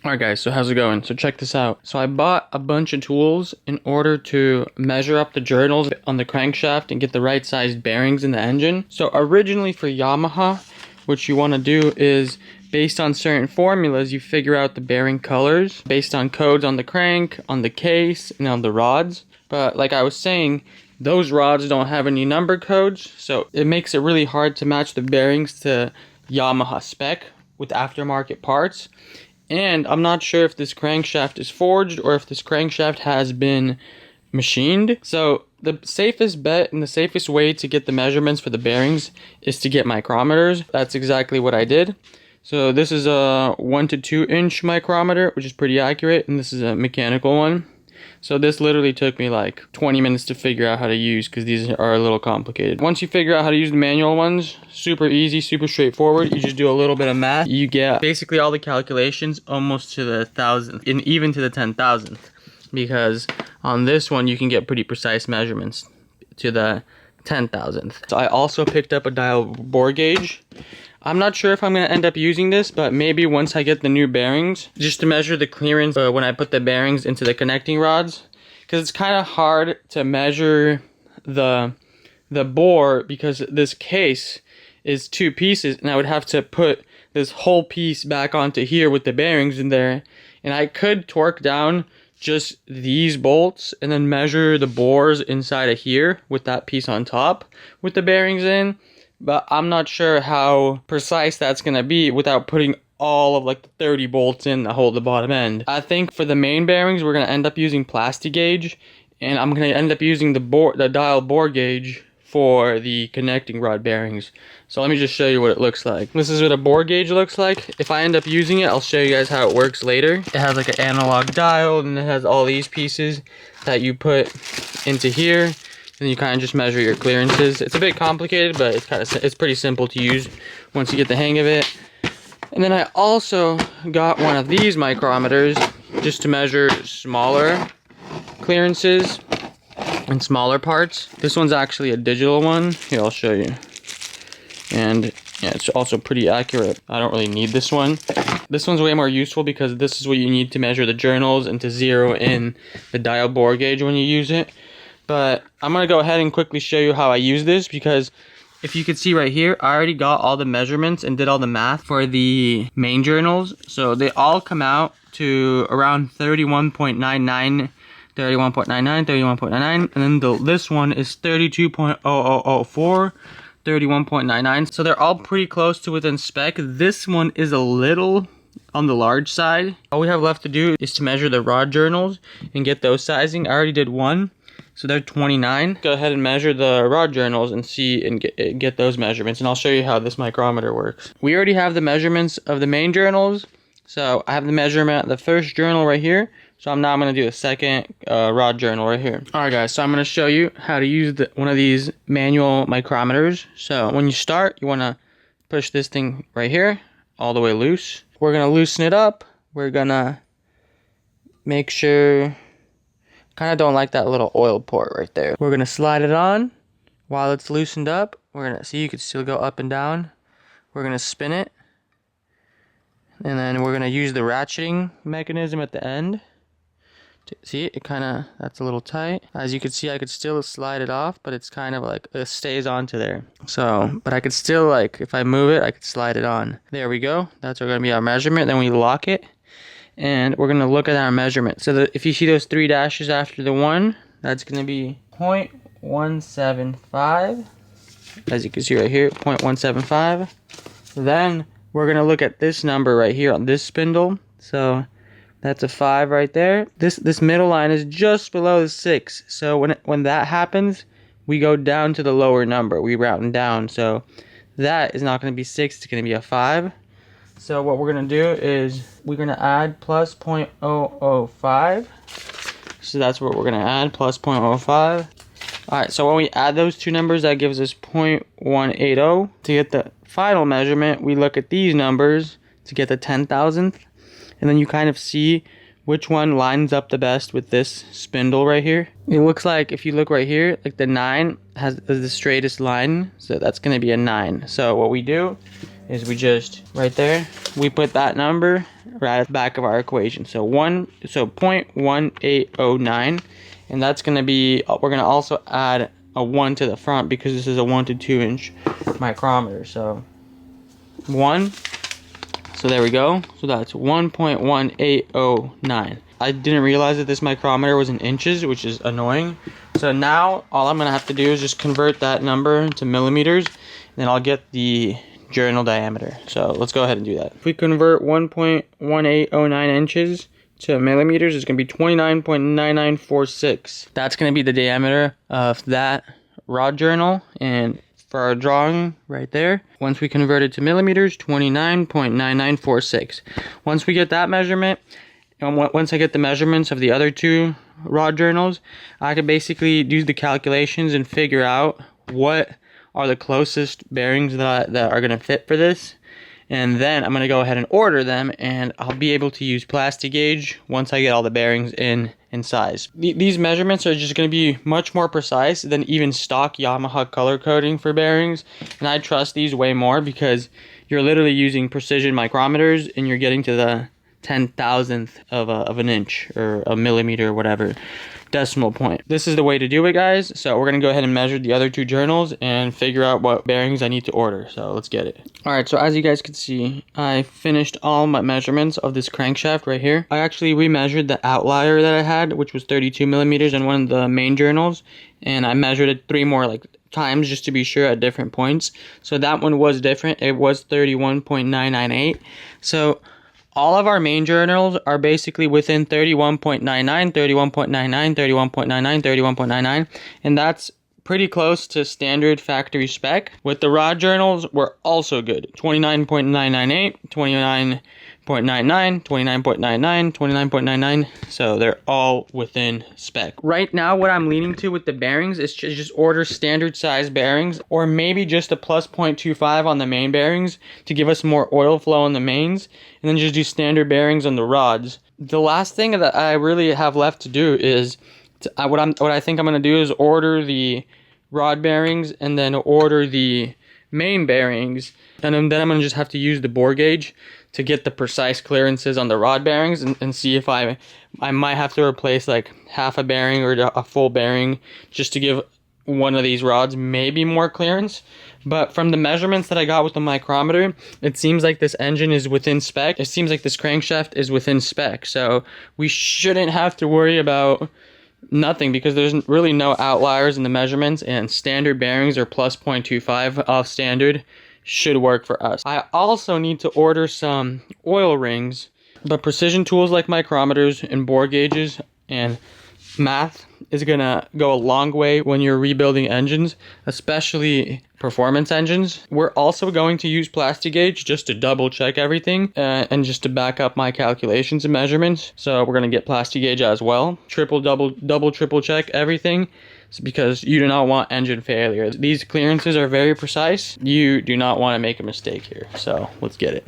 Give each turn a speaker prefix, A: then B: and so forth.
A: Alright guys, so how's it going? So check this out. So I bought a bunch of tools in order to measure up the journals on the crankshaft and get the right sized bearings in the engine. So originally for Yamaha, what you want to do is based on certain formulas, you figure out the bearing colors based on codes on the crank, on the case, and on the rods. But like I was saying, those rods don't have any number codes, so it makes it really hard to match the bearings to Yamaha spec with aftermarket parts. And I'm not sure if this crankshaft is forged or if this crankshaft has been machined. So the safest bet and the safest way to get the measurements for the bearings is to get micrometers. That's exactly what I did. So this is a 1 to 2 inch micrometer, which is pretty accurate, and this is a mechanical one. So this literally took me like 20 minutes to figure out how to use, because these are a little complicated. Once you figure out how to use the manual ones, super easy, super straightforward. You just do a little bit of math. You get basically all the calculations almost to the 1,000th and even to the 10,000th, because on this one you can get pretty precise measurements to the 10,000th. So I also picked up a dial bore gauge. I'm not sure if I'm going to end up using this, but maybe once I get the new bearings, just to measure the clearance when I put the bearings into the connecting rods. Because it's kind of hard to measure the bore, because this case is 2 pieces, and I would have to put this whole piece back onto here with the bearings in there. And I could torque down just these bolts and then measure the bores inside of here with that piece on top with the bearings in. But I'm not sure how precise that's going to be without putting all of like the 30 bolts in that hold the bottom end. I think for the main bearings, we're going to end up using plastic gauge, and I'm going to end up using the dial bore gauge for the connecting rod bearings. So let me just show you what it looks like. This is what a bore gauge looks like. If I end up using it, I'll show you guys how it works later. It has like an analog dial, and it has all these pieces that you put into here. And you kind of just measure your clearances. It's a bit complicated, but it's pretty simple to use once you get the hang of it. And then I also got one of these micrometers just to measure smaller clearances and smaller parts. This one's actually a digital one. Here, I'll show you. And yeah, it's also pretty accurate. I don't really need this one. This one's way more useful because this is what you need to measure the journals and to zero in the dial bore gauge when you use it. But I'm going to go ahead and quickly show you how I use this, because if you could see right here, I already got all the measurements and did all the math for the main journals. So they all come out to around 31.99, 31.99, 31.99, and then this one is 32.0004, 31.99. So they're all pretty close to within spec. This one is a little on the large side. All we have left to do is to measure the rod journals and get those sizing. I already did one. So they're 29. Go ahead and measure the rod journals and see and get those measurements, and I'll show you how this micrometer works. We already have the measurements of the main journals. So I have the measurement of the first journal right here. So I'm going to do the second rod journal right here. Alright guys, so I'm going to show you how to use one of these manual micrometers. So when you start, you want to push this thing right here all the way loose. We're going to loosen it up. We're going to make sure... Kind of don't like that little oil port right there. We're going to slide it on while it's loosened up. We're going to see, you can still go up and down. We're going to spin it. And then we're going to use the ratcheting mechanism at the end. See, it kind of, that's a little tight. As you can see, I could still slide it off, but it's kind of like, it stays onto there. So, but I could still, like, if I move it, I could slide it on. There we go. That's going to be our measurement. Then we lock it. And we're going to look at our measurement. So if you see those 3 dashes after the 1, that's going to be 0.175. As you can see right here, 0.175. Then we're going to look at this number right here on this spindle. So that's a 5 right there. This middle line is just below the 6. So when that happens, we go down to the lower number. We round down. So that is not going to be 6. It's going to be a 5. So what we're going to do is we're going to add plus 0.005. So that's what we're going to add, plus 0.05. Alright, so when we add those two numbers, that gives us 0.180. To get the final measurement, we look at these numbers to get the 10,000th. And then you kind of see which one lines up the best with this spindle right here. It looks like, if you look right here, like the 9 is the straightest line. So that's going to be a 9. So what we do is we just, right there, we put that number right at the back of our equation. So 0.1809, and that's gonna be, we're gonna also add a 1 to the front because this is a 1 to 2 inch micrometer. So 1, so there we go. So that's 1.1809. I didn't realize that this micrometer was in inches, which is annoying. So now all I'm gonna have to do is just convert that number to millimeters, and then I'll get the journal diameter. So let's go ahead and do that. If we convert 1.1809 inches to millimeters, it's gonna be 29.9946. That's gonna be the diameter of that rod journal, and for our drawing right there, once we convert it to millimeters, 29.9946. Once we get that measurement, and once I get the measurements of the other two rod journals, I can basically do the calculations and figure out what are the closest bearings that are going to fit for this. And then I'm going to go ahead and order them, and I'll be able to use plastic gauge once I get all the bearings in size. These measurements are just going to be much more precise than even stock Yamaha color coding for bearings, and I trust these way more because you're literally using precision micrometers and you're getting to the 10,000th of an inch or a millimeter or whatever decimal point. This is the way to do it, guys. So we're gonna go ahead and measure the other two journals and figure out what bearings I need to order. So let's get it. All right, so as you guys can see, I finished all my measurements of this crankshaft right here. I actually remeasured the outlier that I had, which was 32 millimeters in one of the main journals, and I measured it 3 more times just to be sure at different points. So that one was different. It was 31.998. So all of our main journals are basically within 31.99, 31.99, 31.99, 31.99, and that's pretty close to standard factory spec. With the rod journals, we're also good. 29.998, 29.99, 29.99, 29.99, so they're all within spec. Right now, what I'm leaning to with the bearings is to just order standard size bearings, or maybe just a plus 0.25 on the main bearings to give us more oil flow on the mains, and then just do standard bearings on the rods. The last thing that I really have left to do is, what I think I'm going to do is order the rod bearings and then order the main bearings, and then I'm going to just have to use the bore gauge to get the precise clearances on the rod bearings, and see if I might have to replace like half a bearing or a full bearing just to give one of these rods maybe more clearance. But from the measurements that I got with the micrometer, it seems like this engine is within spec. It seems like this crankshaft is within spec, so we shouldn't have to worry about nothing because there's really no outliers in the measurements, and standard bearings are plus 0.25 off standard should work for us. I also need to order some oil rings, but precision tools like micrometers and bore gauges and math is gonna go a long way when you're rebuilding engines, especially performance engines. We're also going to use plastic gauge just to double check everything and just to back up my calculations and measurements. So we're gonna get plastic gauge as well. Double, triple check everything, because you do not want engine failure. These clearances are very precise. You do not want to make a mistake here. So let's get it.